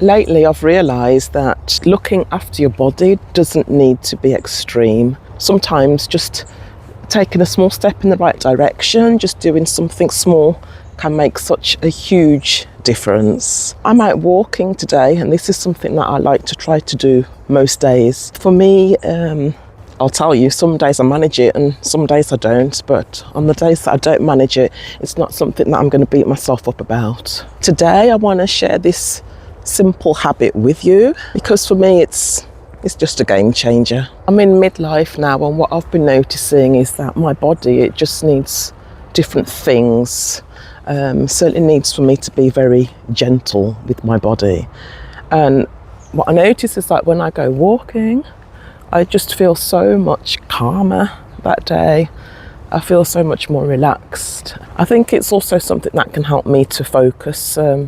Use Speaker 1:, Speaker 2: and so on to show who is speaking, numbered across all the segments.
Speaker 1: Lately, I've realised that looking after your body doesn't need to be extreme. Sometimes just taking a small step in the right direction, just doing something small, can make such a huge difference. I'm out walking today, and this is something that I like to try to do most days. For me, I'll tell you, some days I manage it and some days I don't, but on the days that I don't manage it, it's not something that I'm going to beat myself up about. Today I want to share this simple habit with you because for me it's just a game changer. I'm in midlife now, and what I've been noticing is that my body, it just needs different things. Certainly needs for me to be very gentle with my body. And what I notice is that when I go walking, I just feel so much calmer that day. I feel so much more relaxed. I think it's also something that can help me to focus a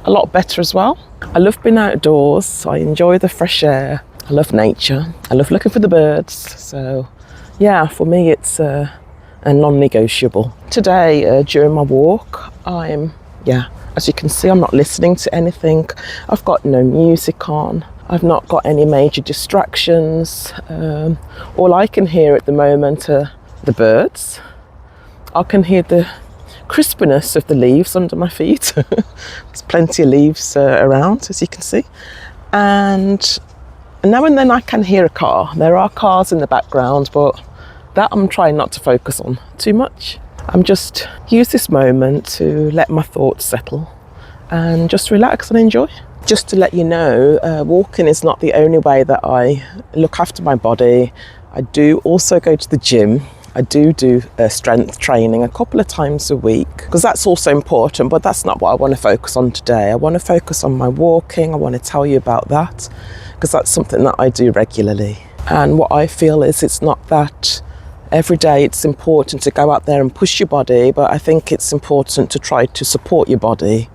Speaker 1: lot better as well. I love being outdoors. I enjoy the fresh air. I love nature. I love looking for the birds. So yeah, for me it's a non-negotiable. Today during my walk, as you can see, I'm not listening to anything. I've got no music on. I've not got any major distractions. All I can hear at the moment are the birds. I can hear the crispness of the leaves under my feet. There's plenty of leaves around, as you can see. And now and then I can hear a car. There are cars in the background, but that I'm trying not to focus on too much. I'm just use this moment to let my thoughts settle and just relax and enjoy. Just to let you know, walking is not the only way that I look after my body. I do also go to the gym. I do strength training a couple of times a week because that's also important, but that's not what I want to focus on today. I want to focus on my walking. I want to tell you about that because that's something that I do regularly. And what I feel is it's not that every day it's important to go out there and push your body, but I think it's important to try to support your body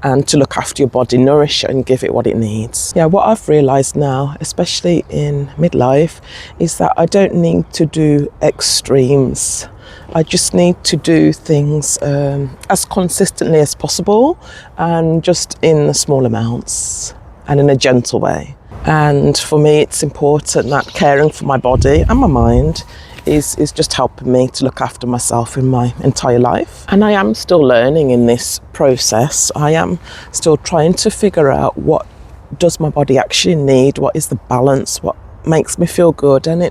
Speaker 1: and to look after your body, nourish it and give it what it needs. Yeah, what I've realised now, especially in midlife, is that I don't need to do extremes. I just need to do things as consistently as possible and just in small amounts and in a gentle way. And for me, it's important that caring for my body and my mind is just helping me to look after myself in my entire life. And I am still learning in this process. I am still trying to figure out what does my body actually need, what is the balance, what makes me feel good. And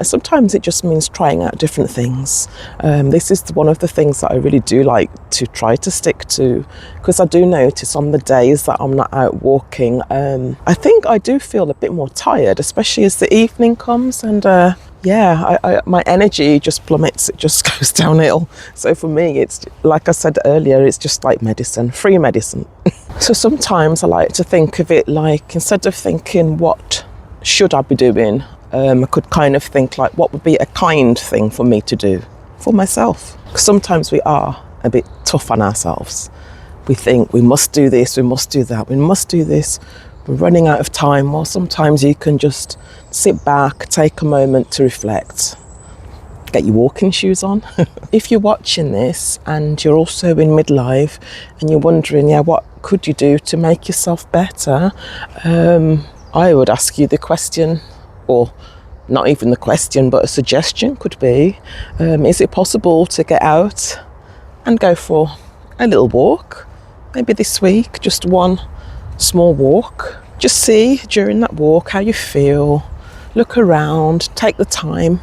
Speaker 1: sometimes it just means trying out different things. This is one of the things that I really do like to try to stick to, because I do notice on the days that I'm not out walking, I think I do feel a bit more tired, especially as the evening comes, and my energy just plummets, it just goes downhill. So for me, it's like I said earlier, it's just like medicine, free medicine. So sometimes I like to think of it like, instead of thinking what should I be doing, I could kind of think like what would be a kind thing for me to do for myself. Because sometimes we are a bit tough on ourselves. We think we must do this, we must do that, we must do this. We're running out of time. Or sometimes you can just sit back, take a moment to reflect, get your walking shoes on. If you're watching this and you're also in midlife and you're wondering, what could you do to make yourself better? I would ask you the question, or not even the question, but a suggestion could be, is it possible to get out and go for a little walk? Maybe this week, just one small walk. Just see during that walk how you feel. Look around, take the time.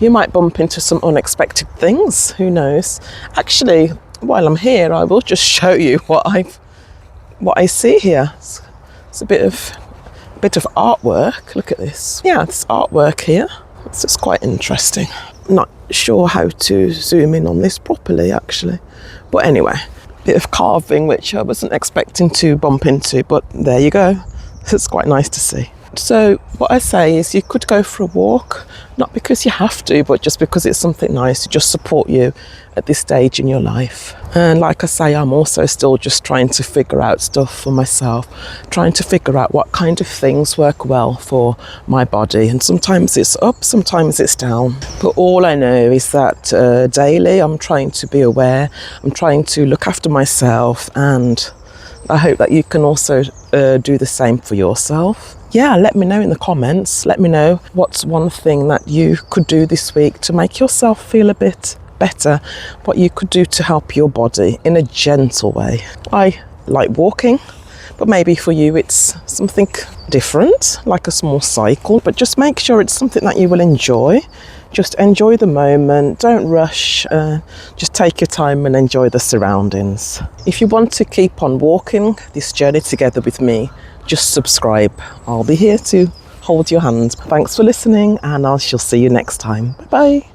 Speaker 1: You might bump into some unexpected things, who knows? Actually, while I'm here, I will just show you what I see here. It's a bit of artwork. Look at this. Yeah, this artwork here. It's just quite interesting. I'm not sure how to zoom in on this properly, actually. But anyway, bit of carving which I wasn't expecting to bump into, but there you go. It's quite nice to see. So what I say is you could go for a walk, not because you have to, but just because it's something nice to just support you at this stage in your life. And like I say, I'm also still just trying to figure out stuff for myself, trying to figure out what kind of things work well for my body. And sometimes it's up, sometimes it's down. But all I know is that daily I'm trying to be aware, I'm trying to look after myself and I hope that you can also do the same for yourself. Yeah, let me know in the comments. Let me know what's one thing that you could do this week to make yourself feel a bit better, what you could do to help your body in a gentle way. I like walking, but maybe for you it's something different, like a small cycle, but just make sure it's something that you will enjoy. Just enjoy the moment, don't rush, just take your time and enjoy the surroundings. If you want to keep on walking this journey together with me, just subscribe. I'll be here to hold your hand. Thanks for listening, and I shall see you next time. Bye bye.